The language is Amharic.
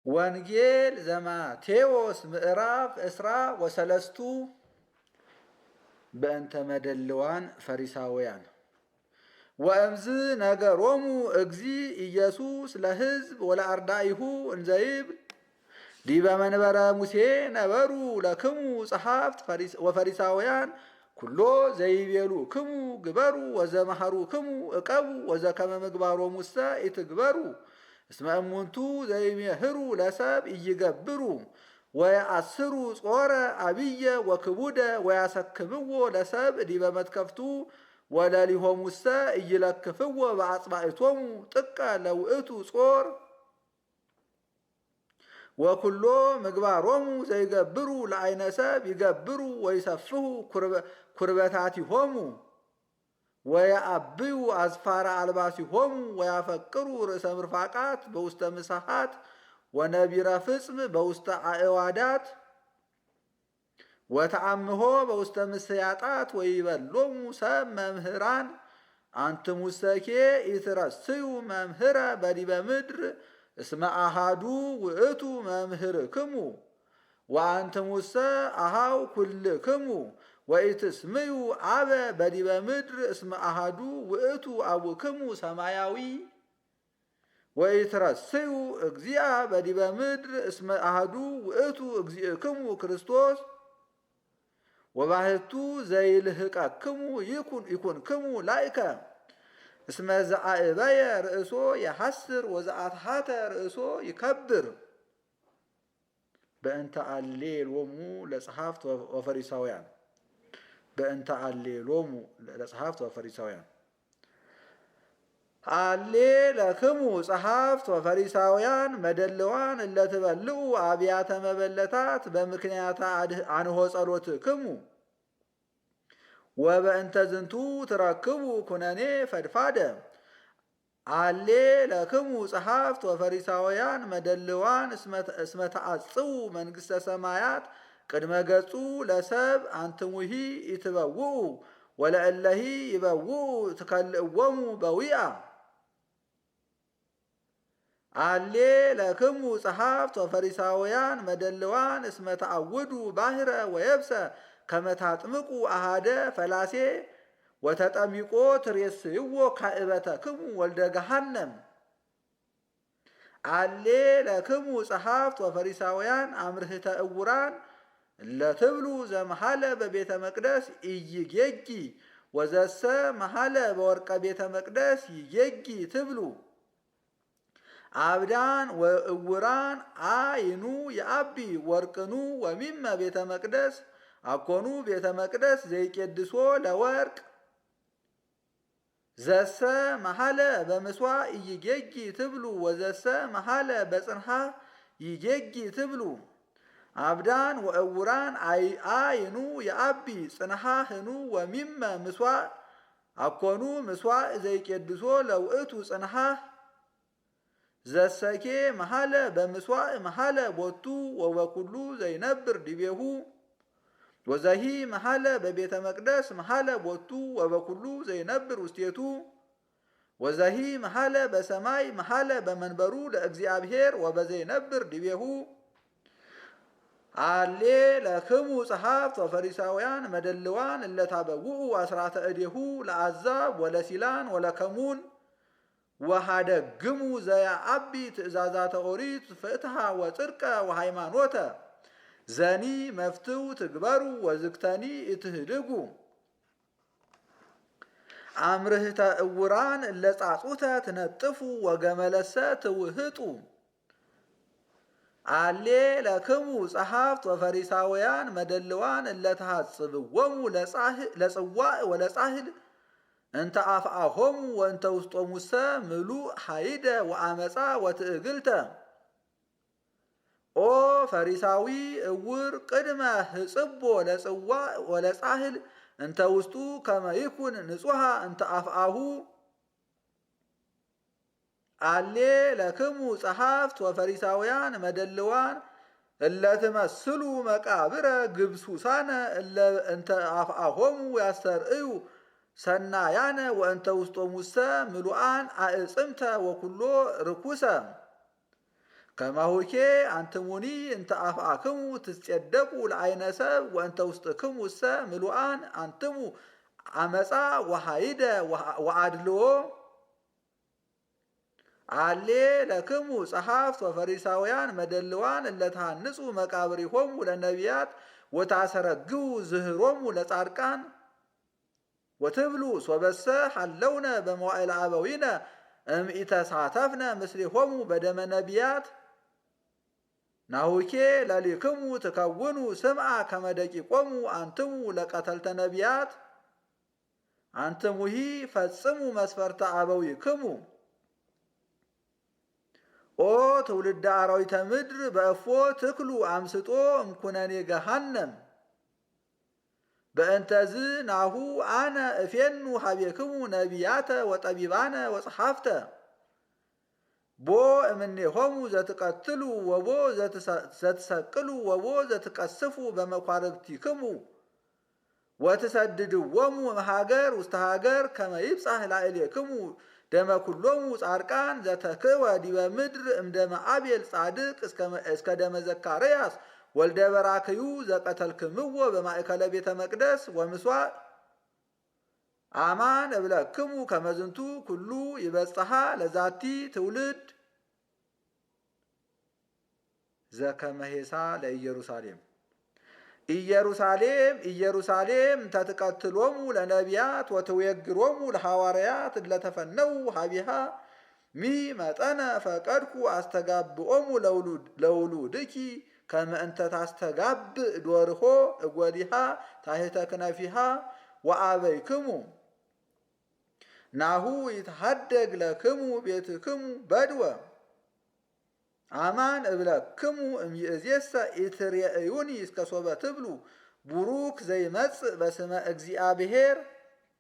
ወንጌል ዘማቴዎስ ምዕራፍ እስራ ወሰለስቱ በእንተ መደልዋን ፈሪሳውያን ወእምዝ ነገሮሙ እግዚ ኢየሱስ ለሕዝብ ወለአርዳኢሁ እንዘይብል ዲበ መንበረ ሙሴ ነበሩ ለክሙ ጸሐፍት ወፈሪሳውያን ኩሎ ዘይቤሉ ክሙ ግበሩ ወዘመሃሩ ክሙ እቀቡ ወዘከመ ምግባሮሙ ሙሰ ኢትግበሩ እስመ እሙንቱ ዘይሜህሩ ለሰብ ኢይገብሩ ወየአስሩ ጾረ አብየ ወክቡደ ወያሰክምዎ ለሰብ ዲበ መትከፍቱ ወለሊሆሙሰ ኢይለክፍዎ በአጽባዕቶሙ ጥቀ ለውእቱ ጾር ወኩሎ ምግባሮሙ ዘይገብሩ ለአይነ ሰብ ይገብሩ ወይሰፍሁ ኩርበታቲሆሙ ወየአብዩ አዝፋረ አልባሲሆሙ ወያፈቅሩ ርእሰ ምርፋቃት በውስተ ምሳሃት ወነቢረ ፍጽም በውስተ አእዋዳት ወተአምሆ በውስተ ምስያጣት ወይበሎሙ ሰብ መምህራን አንትሙሰኬ ኢትረስዩ መምህረ በዲበ ምድር እስመ አሃዱ ውእቱ መምህርክሙ ወአንትሙሰ አሃው ኩልክሙ ወኢትስምዩ አበ በዲበ ምድር እስመ አሃዱ ውእቱ አቡክሙ ሰማያዊ ወኢትረስዩ እግዚአ በዲበ ምድር እስመ አሃዱ ውእቱ እግዚእክሙ ክርስቶስ ወባህቱ ዘይልህቀክሙ ይኩንክሙ ላይከ እስመ ዘአእበየ ርእሶ የሐስር ወዘአትሐተ ርእሶ ይከብር በእንተ አሌሎሙ ለጸሐፍት ወፈሪሳውያን በእንተ አሌሎሙ ለጸሐፍት ወፈሪሳውያን አሌ ለክሙ ጸሐፍት ወፈሪሳውያን መደልዋን እለትበልዑ አብያተ መበለታት በምክንያት አንሆ ጸሎትክሙ ወበእንተ ዝንቱ ትረክቡ ኩነኔ ፈድፋደ አሌ ለክሙ ጸሐፍት ወፈሪሳውያን መደልዋን እስመ ተአጽኡ መንግሥተ ሰማያት ቅድመ ገጹ ለሰብ አንትሙሂ ኢትበውኡ ወለእለሂ ይበውኡ ትከልእዎሙ በዊአ አሌ ለክሙ ጸሐፍት ወፈሪሳውያን መደልዋን እስመ ተአውዱ ባሕረ ወየብሰ ከመታጥምቁ አሃደ ፈላሴ ወተጠሚቆ ትሬስይዎ ካእበተክሙ ወልደ ገሃነም አሌ ለክሙ ጸሐፍት ወፈሪሳውያን አምርህተ እውራን ለትብሉ ዘመሃለ በቤተ መቅደስ ኢይጌጊ ወዘሰ መሃለ በወርቀ ቤተ መቅደስ ይጌጊ ትብሉ አብዳን ወእውራን አይኑ የአቢ ወርቅኑ ወሚመ ቤተ መቅደስ አኮኑ ቤተ መቅደስ ዘይቄድሶ ለወርቅ ዘሰ መሃለ በምስዋዕ ኢይጌጊ ትብሉ ወዘሰ መሃለ በጽንሐ ይጌጊ ትብሉ አብዳን ወእውራን አይኑ የአቢ ጽንሐህኑ ወሚመ ምስዋዕ አኮኑ ምስዋዕ ዘይቄድሶ ለውእቱ ጽንሐ ዘሰኬ መሃለ በምስዋዕ መሃለ ቦቱ ወበኩሉ ዘይነብር ዲቤሁ ወዘሂ መሃለ በቤተ መቅደስ መሃለ ቦቱ ወበኩሉ ዘይነብር ውስቴቱ ወዘሂ መሃለ በሰማይ መሃለ በመንበሩ ለእግዚአብሔር ወበዘይነብር ዲቤሁ አሌ ለክሙ ጸሐፍት ወፈሪሳውያን መደልዋን እለታበውኡ አስራተ እዴሁ ለአዛብ ወለሲላን ወለከሙን ወሃደግሙ ዘያአቢ ትእዛዛተ ኦሪት ፍትሐ ወጽድቀ ወሃይማኖተ ዘኒ መፍትው ትግበሩ ወዝግተኒ እትህድጉ አምርህተ እውራን እለጻጹተ ትነጥፉ ወገመለሰ ትውህጡ አሌ ለክሙ ጸሐፍት ወፈሪሳውያን መደልዋን እለተሐጽብዎሙ ለጽዋዕ ወለጻህል እንተ አፍአሆሙ ወእንተ ውስጦሙሰ ምሉእ ኃይደ ወአመፃ ወትእግልተ ኦ ፈሪሳዊ እውር ቅድመ ህጽቦ ለጽዋዕ ወለጻህል እንተ ውስጡ ከመ ይኩን ንጹሐ እንተ አፍአሁ አሌ ለክሙ ጸሐፍት ወፈሪሳውያን መደልዋን እለትመስሉ መቃብረ ግብሱሳነ እንተ አፍአሆሙ ያስተርእዩ ሰናያነ ወእንተ ውስጦሙሰ ምሉአን አዕጽምተ ወኩሎ ርኩሰ ከማሁኬ አንትሙኒ እንተ አፍአክሙ ትጼደቁ ለዓይነ ሰብ ወእንተ ውስጥክሙሰ ምሉአን አንትሙ አመፃ ወሃይደ ወአድልዎ አሌ ለክሙ ጸሐፍት ወፈሪሳውያን መደልዋን እለተሃንጹ መቃብሪሆሙ ለነቢያት ወታሰረግው ዝህሮሙ ለጻድቃን ወትብሉ ሶበሰ ሐለውነ በመዋዕለ አበዊነ እምኢተሳተፍነ ምስሊሆሙ በደመ ነቢያት ናሁኬ ለሊክሙ ትከውኑ ስምዓ ከመ ደቂቆሙ አንትሙ ለቀተልተ ነቢያት አንትሙሂ ፈጽሙ መስፈርተ አበዊክሙ ኦ ትውልደ አራዊተ ምድር በእፎ ትክሉ አምስጦ እምኩነኔ ገሃነም በእንተዝ ናሁ አነ እፌኑ ሀቤክሙ ነቢያተ ወጠቢባነ ወጸሐፍተ ቦ እምኔሆሙ ዘትቀትሉ ወቦ ዘትሰቅሉ ወቦ ዘትቀስፉ በመኳርብቲክሙ ወትሰድድዎሙ እምሃገር ውስተ ሃገር ከመ ይብጻሕ ላዕሌክሙ ደመ ኩሎሙ ጻድቃን ዘተክወ ዲበ ምድር እምደመ አቤል ጻድቅ እስከ ደመ ዘካርያስ ወልደ በራክዩ ዘቀተልክምዎ በማእከለ ቤተ መቅደስ ወምስዋዕ አማን እብለክሙ ከመዝንቱ ኩሉ ይበጽሐ ለዛቲ ትውልድ ዘከመሄሳ ለኢየሩሳሌም ኢየሩሳሌም ተትቀትሎሙ ለነቢያት ወትዌግሮሙ ለሐዋርያት ለተፈነው ሀቢሃ ሚ መጠነ ፈቀድኩ አስተጋብኦሙ ለውሉድኪ ከመ እንተ ታስተጋብእ ዶርሆ እጐሊሃ ታሕተ ክነፊሃ ወአበይክሙ ናሁ ይትሐደግ ለክሙ ቤትክሙ በድወ አማን እብለክሙ እምይእዜሰ ኢትሬእዩኒ እስከ ሶበ ትብሉ ቡሩክ ዘይመጽእ በስመ እግዚአብሔር